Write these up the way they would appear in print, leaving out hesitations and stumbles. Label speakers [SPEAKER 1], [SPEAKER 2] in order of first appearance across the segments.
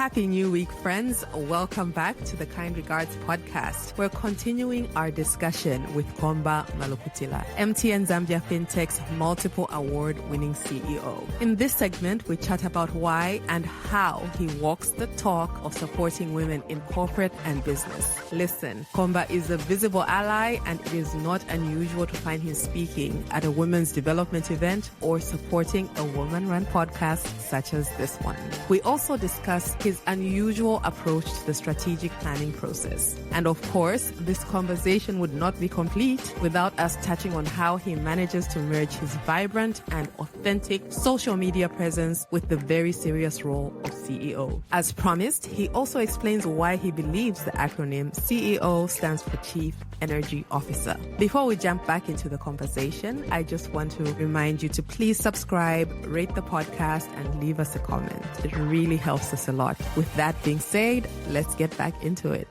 [SPEAKER 1] Happy New Week, friends. Welcome back to the Kind Regards podcast. We're continuing our discussion with Komba Malukutila, MTN Zambia Fintech's multiple award-winning CEO. In this segment, we chat about why and how he walks the talk of supporting women in corporate and business. Listen, Komba is a visible ally, and it is not unusual to find him speaking at a women's development event or supporting a woman-run podcast such as this one. We also discuss his unusual approach to the strategic planning process. And of course, this conversation would not be complete without us touching on how he manages to merge his vibrant and authentic social media presence with the very serious role of CEO. As promised, he also explains why he believes the acronym CEO stands for Chief Energy Officer. Before we jump back into the conversation, I just want to remind you to please subscribe, rate the podcast, and leave us a comment. It really helps us a lot. With that being said, let's get back into it.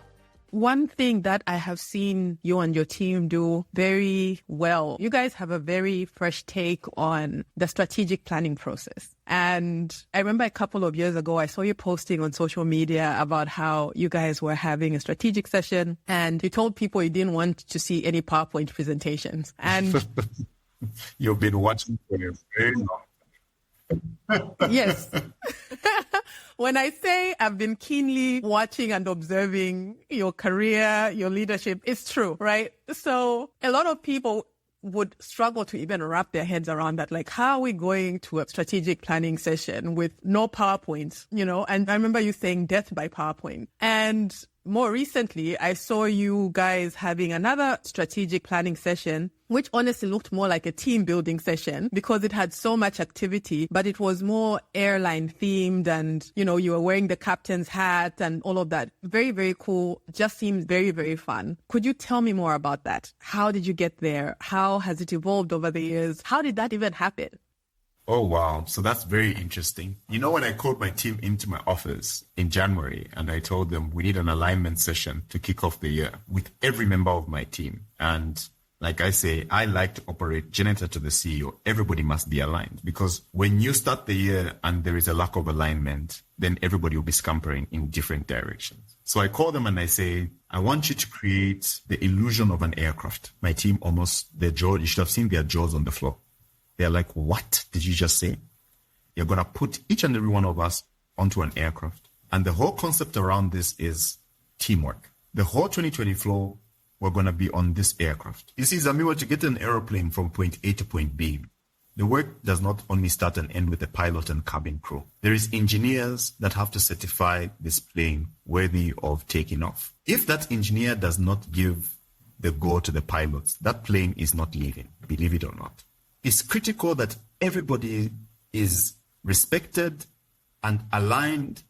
[SPEAKER 1] One thing that I have seen you and your team do very well, you guys have a very fresh take on the strategic planning process. And I remember a couple of years ago, I saw you posting on social media about how you guys were having a strategic session and you told people you didn't want to see any PowerPoint presentations. And
[SPEAKER 2] you've been watching for a very long time.
[SPEAKER 1] Yes. When I say I've been keenly watching and observing your career, your leadership, it's true, right? So a lot of people would struggle to even wrap their heads around that. Like, how are we going to a strategic planning session with no PowerPoint, you know? And I remember you saying death by PowerPoint. And more recently, I saw you guys having another strategic planning session, which honestly looked more like a team building session because it had so much activity, but it was more airline themed and, you know, you were wearing the captain's hat and all of that. Very, very cool. Just seems very, very fun. Could you tell me more about that? How did you get there? How has it evolved over the years? How did that even happen?
[SPEAKER 2] Oh, wow. So that's very interesting. You know, when I called my team into my office in January and I told them we need an alignment session to kick off the year with every member of my team. And like I say, I like to operate janitor to the CEO. Everybody must be aligned because when you start the year and there is a lack of alignment, then everybody will be scampering in different directions. So I call them and I say, I want you to create the illusion of an aircraft. My team almost, their jaw, you should have seen their jaws on the floor. They're like, what did you just say? You're going to put each and every one of us onto an aircraft. And the whole concept around this is teamwork. The whole 2024, we're going to be on this aircraft. You see, Zamiwe, to get an aeroplane from point A to point B, the work does not only start and end with the pilot and cabin crew. There is engineers that have to certify this plane worthy of taking off. If that engineer does not give the go to the pilots, that plane is not leaving, believe it or not. It's critical that everybody is respected and aligned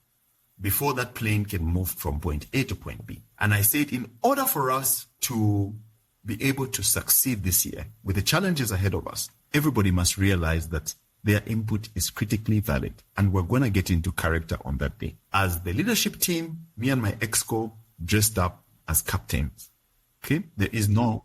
[SPEAKER 2] before that plane can move from point A to point B. And I said, in order for us to be able to succeed this year with the challenges ahead of us, everybody must realize that their input is critically valid. And we're going to get into character on that day. As the leadership team, me and my exco dressed up as captains. Okay? There is no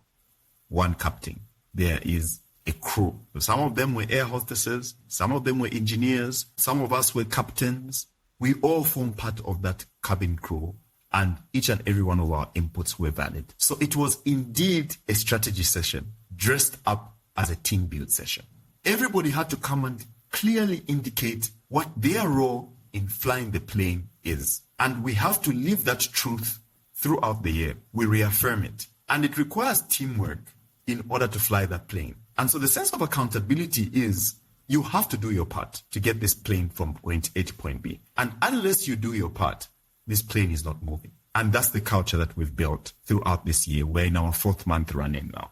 [SPEAKER 2] one captain. There is a crew. So some of them were air hostesses, some of them were engineers, some of us were captains. We all form part of that cabin crew, and each and every one of our inputs were valid. So it was indeed a strategy session dressed up as a team build session. Everybody had to come and clearly indicate what their role in flying the plane is. And we have to live that truth throughout the year. We reaffirm it. And it requires teamwork in order to fly that plane. And so the sense of accountability is you have to do your part to get this plane from point A to point B. And unless you do your part, this plane is not moving. And that's the culture that we've built throughout this year. We're in our 4th month running now.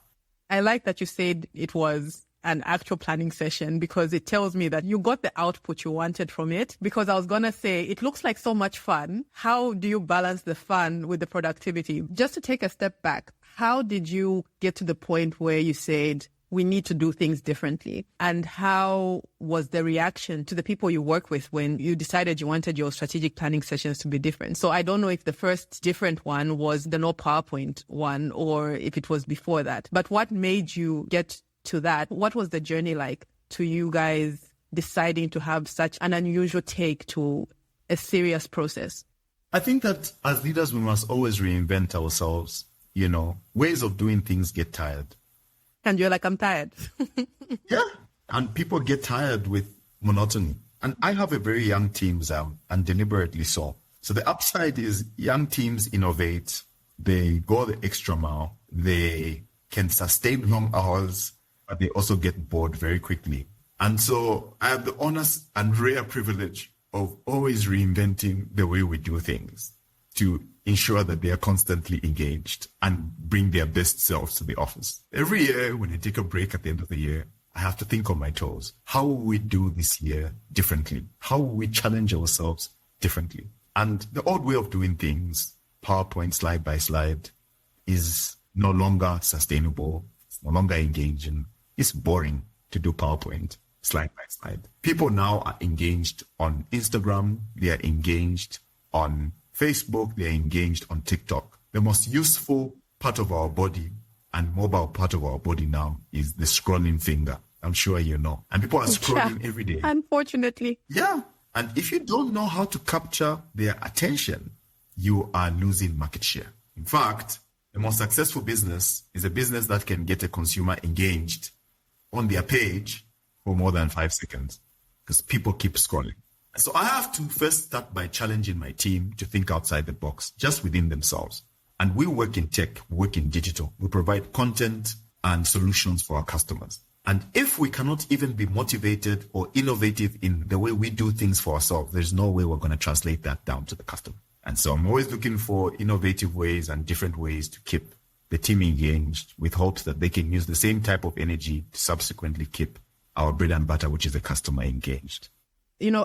[SPEAKER 1] I like that you said it was an actual planning session because it tells me that you got the output you wanted from it. Because I was going to say, it looks like so much fun. How do you balance the fun with the productivity? Just to take a step back, how did you get to the point where you said, we need to do things differently? And how was the reaction to the people you work with when you decided you wanted your strategic planning sessions to be different? So I don't know if the first different one was the no PowerPoint one or if it was before that. But what made you get to that? What was the journey like to you guys deciding to have such an unusual take to a serious process?
[SPEAKER 2] I think that as leaders, we must always reinvent ourselves. Ways of doing things get tired.
[SPEAKER 1] And you're like, I'm tired.
[SPEAKER 2] Yeah. And people get tired with monotony. And I have a very young team, Zam, and deliberately so. So the upside is young teams innovate. They go the extra mile. They can sustain long hours, but they also get bored very quickly. And so I have the honest and rare privilege of always reinventing the way we do things to ensure that they are constantly engaged and bring their best selves to the office. Every year, when I take a break at the end of the year, I have to think on my toes. How will we do this year differently? How will we challenge ourselves differently? And the old way of doing things, PowerPoint slide by slide, is no longer sustainable. It's no longer engaging. It's boring to do PowerPoint slide by slide. People now are engaged on Instagram. They are engaged on Facebook. They are engaged on TikTok. The most useful part of our body and mobile part of our body now is the scrolling finger. I'm sure you know. And people are scrolling every day.
[SPEAKER 1] Unfortunately.
[SPEAKER 2] Yeah. And if you don't know how to capture their attention, you are losing market share. In fact, the most successful business is a business that can get a consumer engaged on their page for more than 5 seconds because people keep scrolling. So I have to first start by challenging my team to think outside the box, just within themselves. And we work in tech, we work in digital. We provide content and solutions for our customers. And if we cannot even be motivated or innovative in the way we do things for ourselves, there's no way we're going to translate that down to the customer. And so I'm always looking for innovative ways and different ways to keep the team engaged with hopes that they can use the same type of energy to subsequently keep our bread and butter, which is the customer, engaged.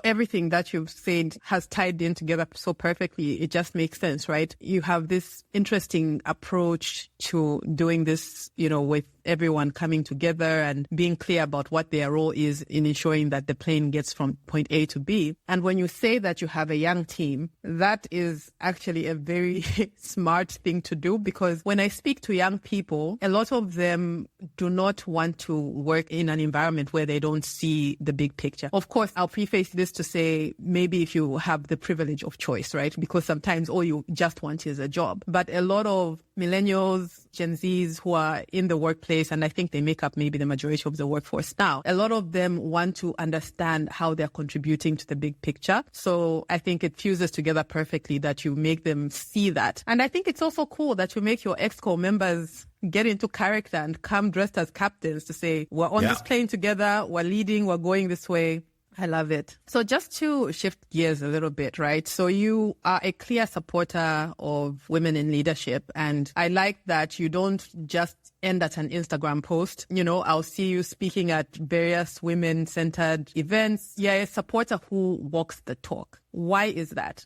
[SPEAKER 1] Everything that you've said has tied in together so perfectly. It just makes sense, right? You have this interesting approach to doing this, with everyone coming together and being clear about what their role is in ensuring that the plane gets from point A to B. And when you say that you have a young team, that is actually a very smart thing to do, because when I speak to young people, a lot of them do not want to work in an environment where they don't see the big picture. Of course, I'll preface this to say maybe if you have the privilege of choice, right? Because sometimes all you just want is a job. But a lot of millennials, Gen Zs who are in the workplace, and I think they make up maybe the majority of the workforce now, a lot of them want to understand how they're contributing to the big picture. So I think it fuses together perfectly that you make them see that. And I think it's also cool that you make your ExCo members get into character and come dressed as captains to say, we're on this plane together, we're leading, we're going this way. I love it. So just to shift gears a little bit, right? So you are a clear supporter of women in leadership. And I like that you don't just end at an Instagram post. I'll see you speaking at various women-centered events. You're a supporter who walks the talk. Why is that?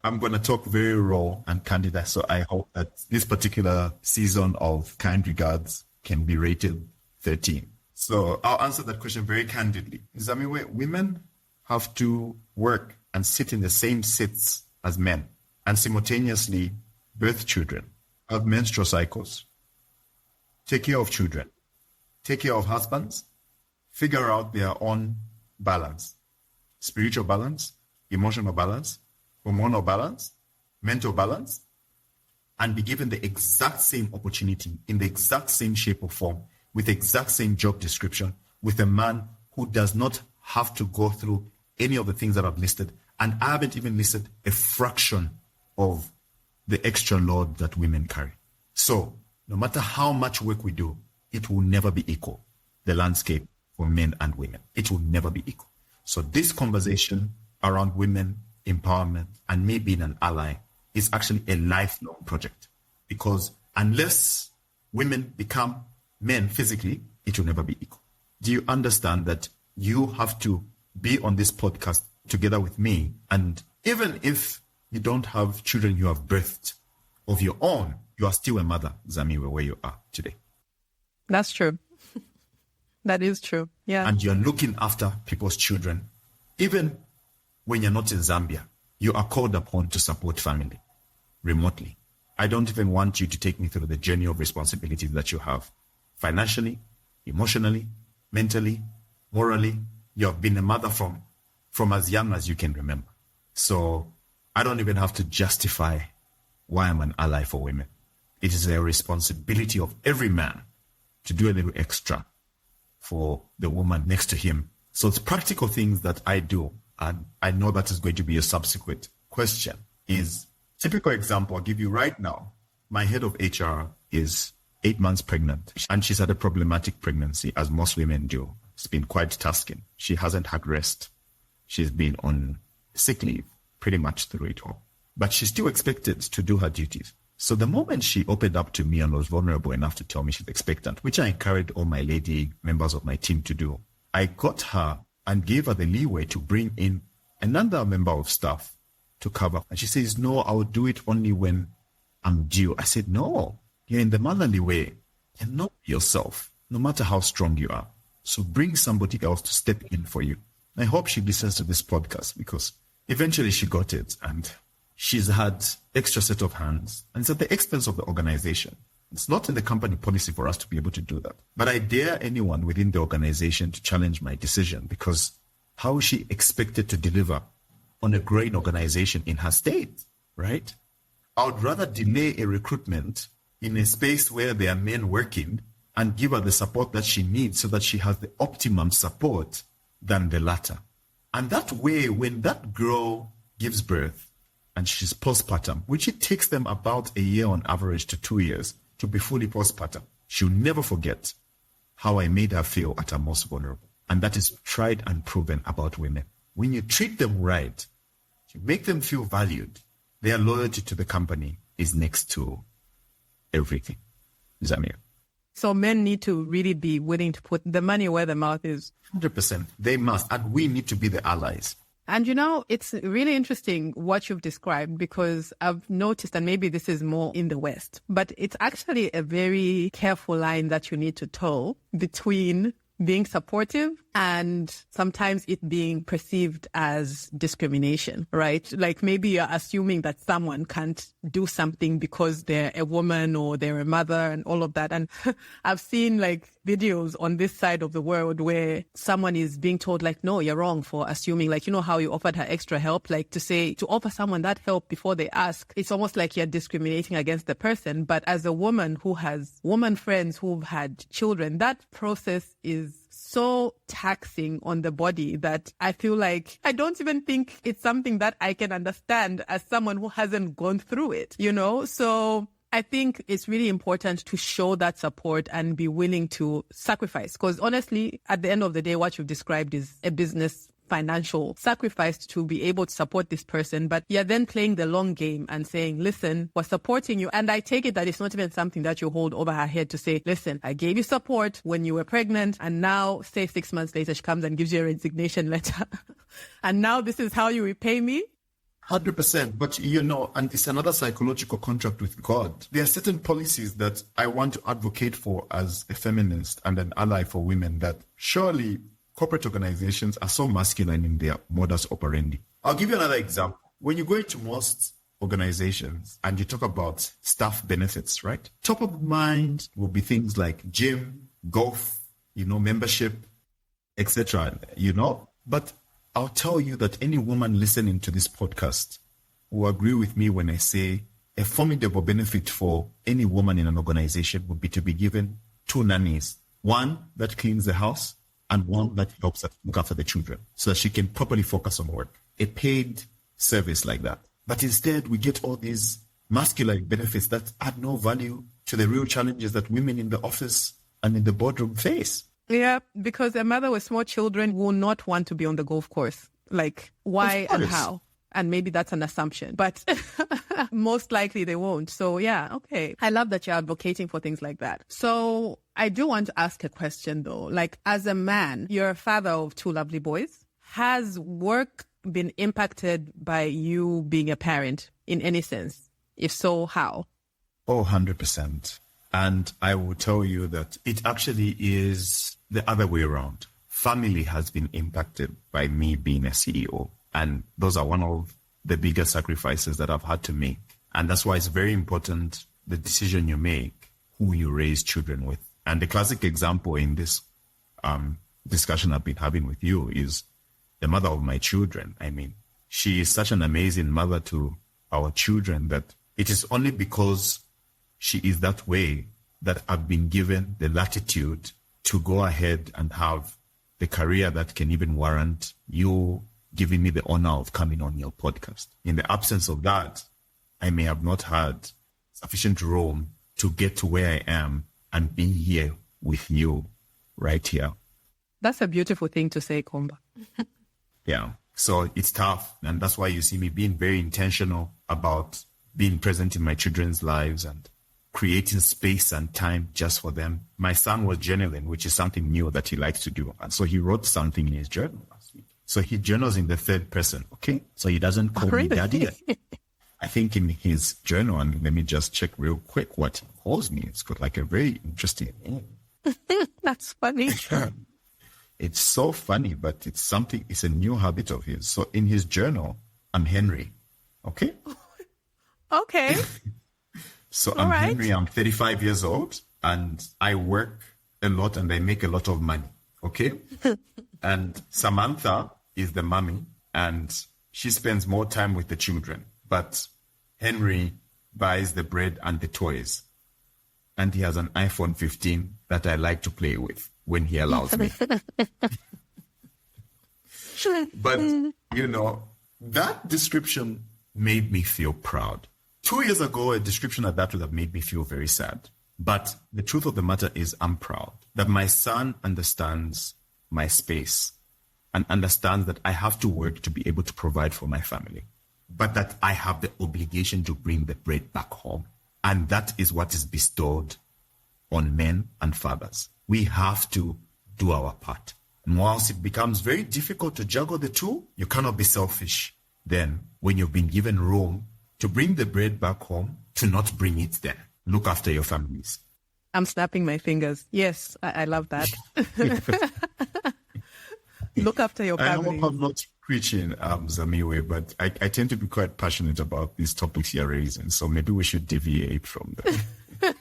[SPEAKER 2] I'm going to talk very raw and candid. So I hope that this particular season of Kind Regards can be rated 13. So I'll answer that question very candidly. Zamiwe, women have to work and sit in the same seats as men and simultaneously birth children, have menstrual cycles, take care of children, take care of husbands, figure out their own balance, spiritual balance, emotional balance, hormonal balance, mental balance, and be given the exact same opportunity in the exact same shape or form with the exact same job description with a man who does not have to go through any of the things that I've listed. And I haven't even listed a fraction of the extra load that women carry. So no matter how much work we do, it will never be equal. The landscape for men and women, it will never be equal. So this conversation around women empowerment and me being an ally is actually a lifelong project, because unless women become men physically, it will never be equal. Do you understand that you have to be on this podcast together with me? And even if you don't have children you have birthed of your own, you are still a mother, Zamiwe, where you are today.
[SPEAKER 1] That's true. That is true. Yeah.
[SPEAKER 2] And you're looking after people's children. Even when you're not in Zambia, you are called upon to support family remotely. I don't even want you to take me through the journey of responsibilities that you have. Financially, emotionally, mentally, morally, you have been a mother from as young as you can remember. So I don't even have to justify why I'm an ally for women. It is a responsibility of every man to do a little extra for the woman next to him. So it's practical things that I do. And I know that is going to be a subsequent question. Is typical example I'll give you right now. My head of HR is 8 months pregnant, and she's had a problematic pregnancy, as most women do. It's been quite tasking. She hasn't had rest. She's been on sick leave pretty much through it all. But she's still expected to do her duties. So the moment she opened up to me and was vulnerable enough to tell me she's expectant, which I encouraged all my lady members of my team to do, I got her and gave her the leeway to bring in another member of staff to cover. And she says, no, I'll do it only when I'm due. I said, no, you're in the motherly way. You know yourself, no matter how strong you are. So bring somebody else to step in for you. I hope she listens to this podcast, because eventually she got it and she's had extra set of hands, and it's at the expense of the organization. It's not in the company policy for us to be able to do that. But I dare anyone within the organization to challenge my decision, because how is she expected to deliver on a growing organization in her state, right? I would rather delay a recruitment in a space where there are men working and give her the support that she needs so that she has the optimum support than the latter. And that way, when that girl gives birth and she's postpartum, which it takes them about a year on average to 2 years to be fully postpartum, she'll never forget how I made her feel at her most vulnerable. And that is tried and proven about women. When you treat them right, you make them feel valued, their loyalty to the company is next to everything. Zamiwe.
[SPEAKER 1] So men need to really be willing to put the money where the mouth is.
[SPEAKER 2] 100%. They must. And we need to be the allies.
[SPEAKER 1] And you know, it's really interesting what you've described, because I've noticed, and maybe this is more in the West, but it's actually a very careful line that you need to toe between being supportive and sometimes it being perceived as discrimination, right? Like maybe you're assuming that someone can't do something because they're a woman or they're a mother and all of that. And I've seen like videos on this side of the world where someone is being told like, no, you're wrong for assuming, like, you know how you offered her extra help, like to offer someone that help before they ask. It's almost like you're discriminating against the person. But as a woman who has woman friends who've had children, that process is so taxing on the body that I feel like I don't even think it's something that I can understand as someone who hasn't gone through it, you know? So I think it's really important to show that support and be willing to sacrifice. Because honestly, at the end of the day, what you've described is a business financial sacrifice to be able to support this person. But you're then playing the long game and saying, listen, we're supporting you. And I take it that it's not even something that you hold over her head to say, listen, I gave you support when you were pregnant. And now, say 6 months later, she comes and gives you a resignation letter. And now this is how you repay me.
[SPEAKER 2] 100%. But, you know, and it's another psychological contract with God. There are certain policies that I want to advocate for as a feminist and an ally for women that surely corporate organizations are so masculine in their modus operandi. I'll give you another example. When you go into most organizations and you talk about staff benefits, right? Top of mind will be things like gym, golf, you know, membership, etc., you know. But I'll tell you that any woman listening to this podcast will agree with me when I say a formidable benefit for any woman in an organization would be to be given 2 nannies. One that cleans the house, and one that helps her look after the children so that she can properly focus on work. A paid service like that. But instead, we get all these masculine benefits that add no value to the real challenges that women in the office and in the boardroom face.
[SPEAKER 1] Yeah, because a mother with small children will not want to be on the golf course. Like, why and how? And maybe that's an assumption, but most likely they won't. So yeah, okay. I love that you're advocating for things like that. So I do want to ask a question though. Like, as a man, you're a father of 2 lovely boys. Has work been impacted by you being a parent in any sense? If so, how?
[SPEAKER 2] Oh, 100%. And I will tell you that it actually is the other way around. Family has been impacted by me being a CEO. And those are one of the biggest sacrifices that I've had to make. And that's why it's very important, the decision you make, who you raise children with. And the classic example in this discussion I've been having with you is the mother of my children. I mean, she is such an amazing mother to our children that it is only because she is that way that I've been given the latitude to go ahead and have the career that can even warrant you giving me the honor of coming on your podcast. In the absence of that, I may have not had sufficient room to get to where I am and be here with you right here.
[SPEAKER 1] That's a beautiful thing to say, Komba.
[SPEAKER 2] Yeah. So it's tough. And that's why you see me being very intentional about being present in my children's lives and creating space and time just for them. My son was journaling, which is something new that he likes to do. And so he wrote something in his journal last week. So he journals in the third person. Okay. So he doesn't call me daddy. I think in his journal, and let me just check real quick what he calls me. It's got like a very interesting name.
[SPEAKER 1] That's funny.
[SPEAKER 2] It's so funny, but it's a new habit of his. So in his journal, I'm Henry. Okay?
[SPEAKER 1] Okay.
[SPEAKER 2] So I'm right. Henry, I'm 35 years old, and I work a lot and I make a lot of money. Okay? And Samantha is the mommy, and she spends more time with the children. But Henry buys the bread and the toys. And he has an iPhone 15 that I like to play with when he allows me. But, that description made me feel proud. 2 years ago, a description like that would have made me feel very sad. But the truth of the matter is I'm proud that my son understands my space and understands that I have to work to be able to provide for my family, but that I have the obligation to bring the bread back home. And that is what is bestowed on men and fathers. We have to do our part. And whilst it becomes very difficult to juggle the two, you cannot be selfish then when you've been given room to bring the bread back home, to not bring it there. Look after your families.
[SPEAKER 1] I'm snapping my fingers. Yes, I love that. Look after your families.
[SPEAKER 2] I hope I'm not preaching, Zamiwe, but I tend to be quite passionate about these topics you're raising. So maybe we should deviate from that.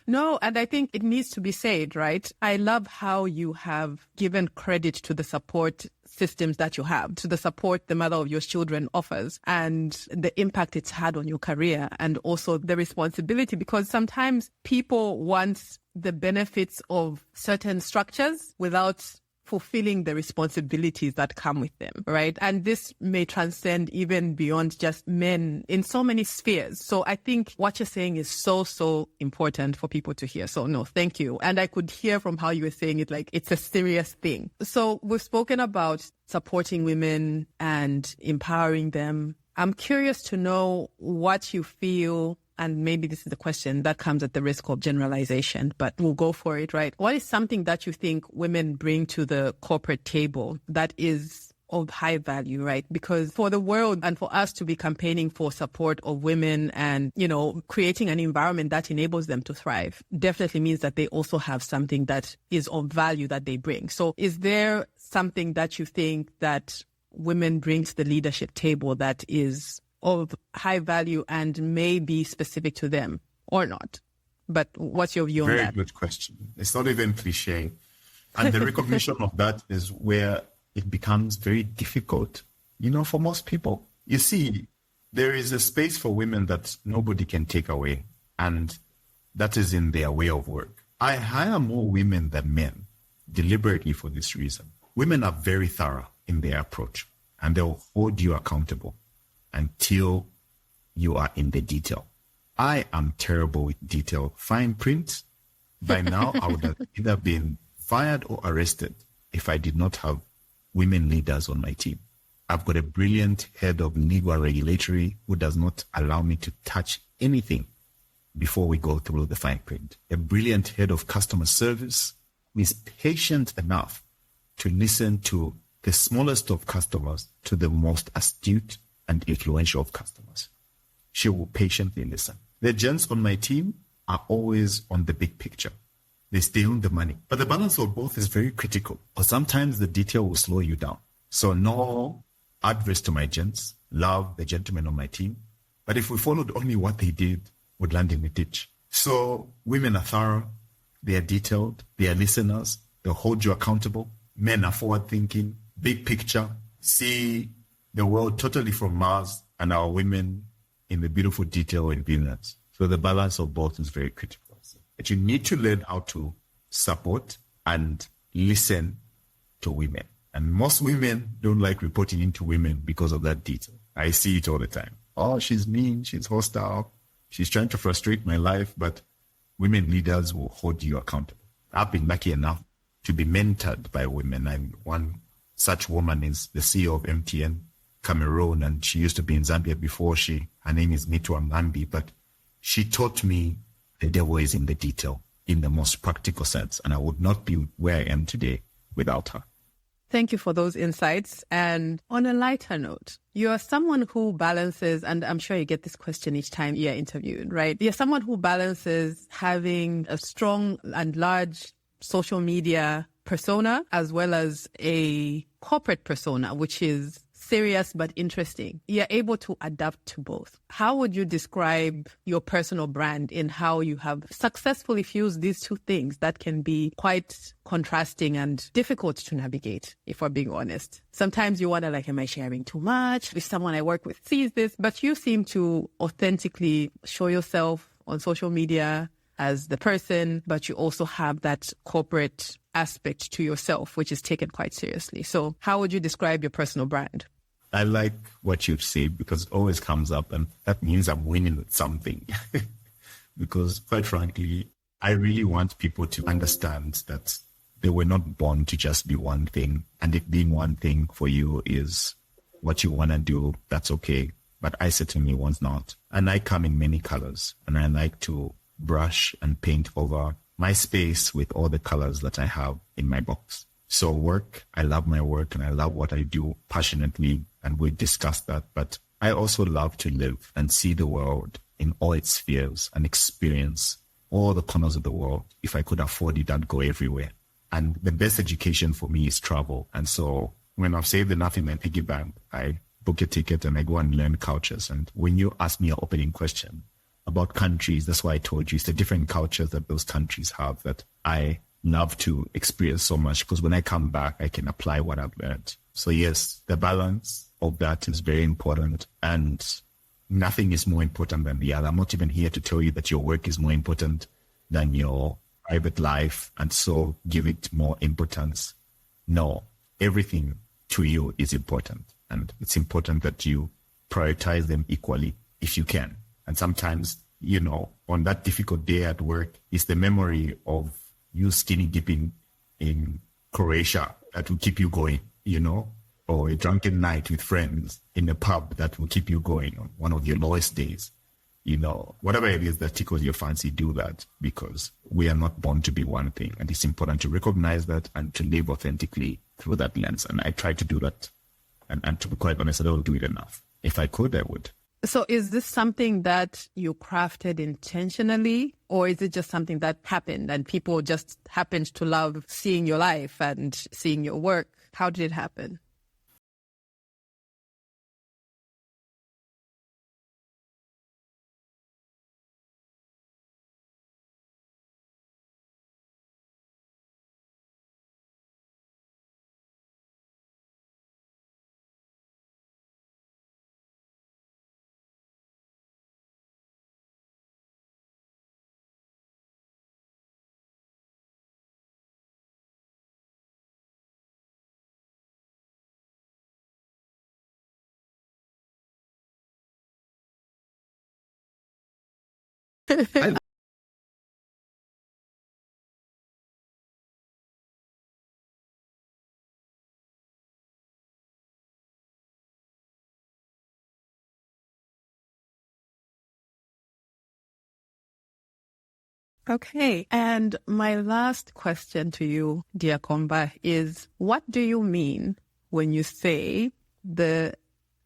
[SPEAKER 1] No, and I think it needs to be said, right? I love how you have given credit to the support systems that you have, to the support the mother of your children offers, and the impact it's had on your career, and also the responsibility, because sometimes people want the benefits of certain structures without fulfilling the responsibilities that come with them, right? And this may transcend even beyond just men in so many spheres. So I think what you're saying is so important for people to hear. So no, thank you. And I could hear from how you were saying it, like it's a serious thing. So we've spoken about supporting women and empowering them. I'm curious to know what you feel, and maybe this is the question that comes at the risk of generalization, but we'll go for it, right? What is something that you think women bring to the corporate table that is of high value, right? Because for the world and for us to be campaigning for support of women and, creating an environment that enables them to thrive definitely means that they also have something that is of value that they bring. So is there something that you think that women bring to the leadership table that is of high value and may be specific to them or not? But what's your view on that?
[SPEAKER 2] Very good question. It's not even cliche. And the recognition of that is where it becomes very difficult, for most people. You see, there is a space for women that nobody can take away, and that is in their way of work. I hire more women than men deliberately for this reason. Women are very thorough in their approach, and they'll hold you accountable until you are in the detail. I am terrible with detail. Fine print. By now, I would have either been fired or arrested if I did not have women leaders on my team. I've got a brilliant head of legal and regulatory who does not allow me to touch anything before we go through the fine print. A brilliant head of customer service who is patient enough to listen to the smallest of customers to the most astute and influential of customers. She will patiently listen. The gents on my team are always on the big picture. They stay on the money. But the balance of both is very critical, or sometimes the detail will slow you down. So no adverse to my gents, love the gentlemen on my team. But if we followed only what they did, we'd land in a ditch. So women are thorough, they are detailed, they are listeners, they'll hold you accountable. Men are forward thinking, big picture, see the world totally from Mars and our women in the beautiful detail in Venus. So the balance of both is very critical. But you need to learn how to support and listen to women. And most women don't like reporting into women because of that detail. I see it all the time. Oh, she's mean, she's hostile, she's trying to frustrate my life, but women leaders will hold you accountable. I've been lucky enough to be mentored by women. And one such woman is the CEO of MTN Cameroon, and she used to be in Zambia before her name is Mitwa Mlambi, but she taught me the devil is in the detail in the most practical sense. And I would not be where I am today without her.
[SPEAKER 1] Thank you for those insights. And on a lighter note, you're someone who balances, and I'm sure you get this question each time you're interviewed, right? You're someone who balances having a strong and large social media persona as well as a corporate persona, which is serious but interesting. You're able to adapt to both. How would you describe your personal brand in how you have successfully fused these two things that can be quite contrasting and difficult to navigate, if we're being honest? Sometimes you wonder, like, am I sharing too much? If someone I work with sees this, but you seem to authentically show yourself on social media as the person, but you also have that corporate aspect to yourself, which is taken quite seriously. So how would you describe your personal brand?
[SPEAKER 2] I like what you've said because it always comes up, and that means I'm winning at something. Because quite frankly, I really want people to understand that they were not born to just be one thing. And if being one thing for you is what you want to do, that's okay. But I certainly was not. And I come in many colors, and I like to brush and paint over my space with all the colors that I have in my box. So work, I love my work and I love what I do passionately, and we discussed that. But I also love to live and see the world in all its spheres and experience all the corners of the world. If I could afford it, I'd go everywhere. And the best education for me is travel. And so when I've saved enough in my piggy bank, I book a ticket and I go and learn cultures. And when you ask me your opening question about countries, that's why I told you it's the different cultures that those countries have that I love to experience so much, because when I come back, I can apply what I've learned. So yes, the balance of that is very important, and nothing is more important than the other. I'm not even here to tell you that your work is more important than your private life, and so give it more importance. No, everything to you is important, and it's important that you prioritize them equally if you can. And sometimes, on that difficult day at work, it's the memory of you skinny dipping in Croatia that will keep you going, or a drunken night with friends in a pub that will keep you going on one of your lowest days. Whatever it is that tickles your fancy, do that, because we are not born to be one thing. And it's important to recognize that and to live authentically through that lens. And I try to do that. And to be quite honest, I don't do it enough. If I could, I would.
[SPEAKER 1] So is this something that you crafted intentionally, or is it just something that happened and people just happened to love seeing your life and seeing your work? How did it happen? Okay. And my last question to you, dear Komba, is what do you mean when you say the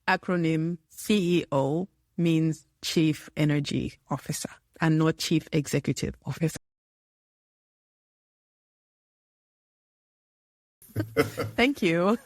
[SPEAKER 1] acronym CEO means Chief Energy Officer and not Chief Executive Officer? Thank you.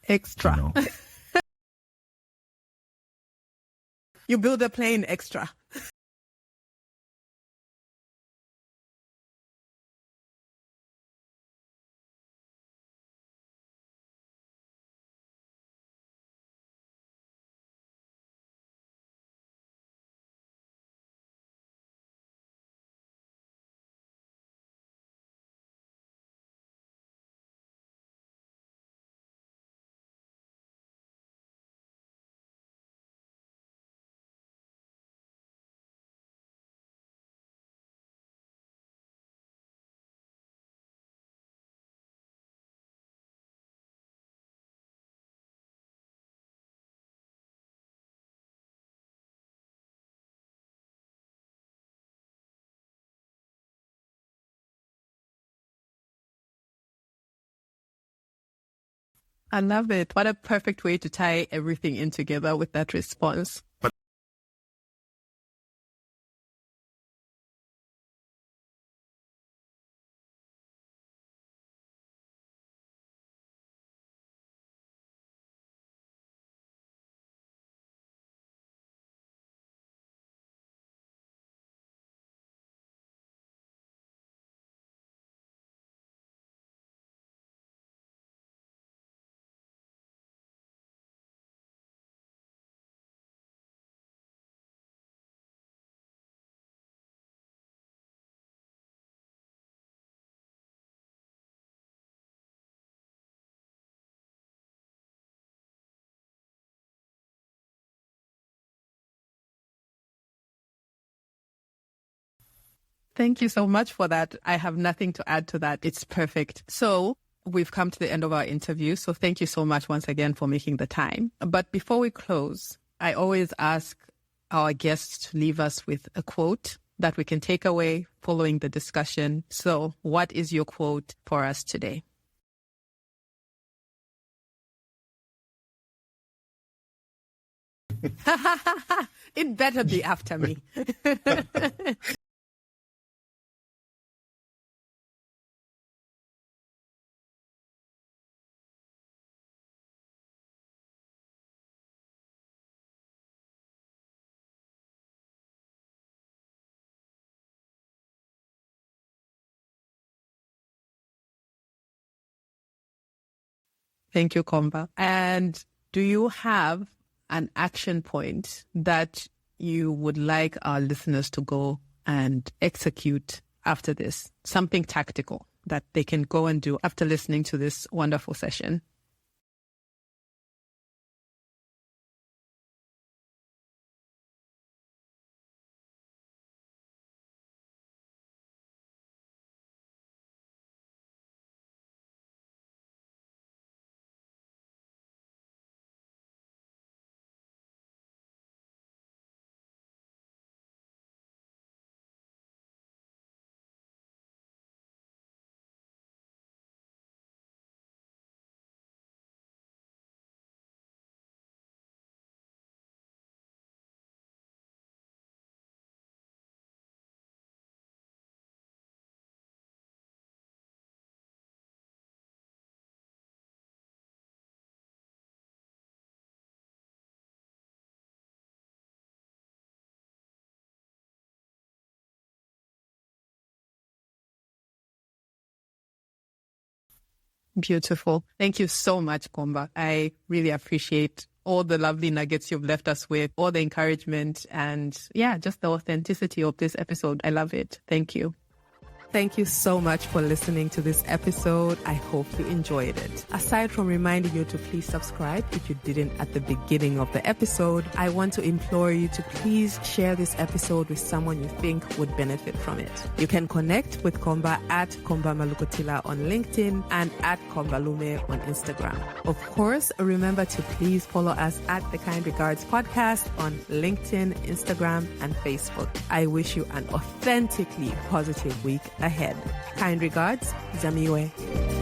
[SPEAKER 1] Extra.
[SPEAKER 2] You know?
[SPEAKER 1] You build a plane extra. I love it. What a perfect way to tie everything in together with that response. Thank you so much for that. I have nothing to add to that. It's perfect. So we've come to the end of our interview. So thank you so much once again for making the time. But before we close, I always ask our guests to leave us with a quote that we can take away following the discussion. So what is your quote for us today? It better be after me. Thank you, Komba. And do you have an action point that you would like our listeners to go and execute after this? Something tactical that they can go and do after listening to this wonderful session? Beautiful. Thank you so much, Komba. I really appreciate all the lovely nuggets you've left us with, all the encouragement, and just the authenticity of this episode. I love it. Thank you. Thank you so much for listening to this episode. I hope you enjoyed it. Aside from reminding you to please subscribe if you didn't at the beginning of the episode, I want to implore you to please share this episode with someone you think would benefit from it. You can connect with Komba at Komba Malukutila on LinkedIn and at Komba Lume on Instagram. Of course, remember to please follow us at The Kind Regards Podcast on LinkedIn, Instagram, and Facebook. I wish you an authentically positive week ahead. Kind regards, Zamiwe.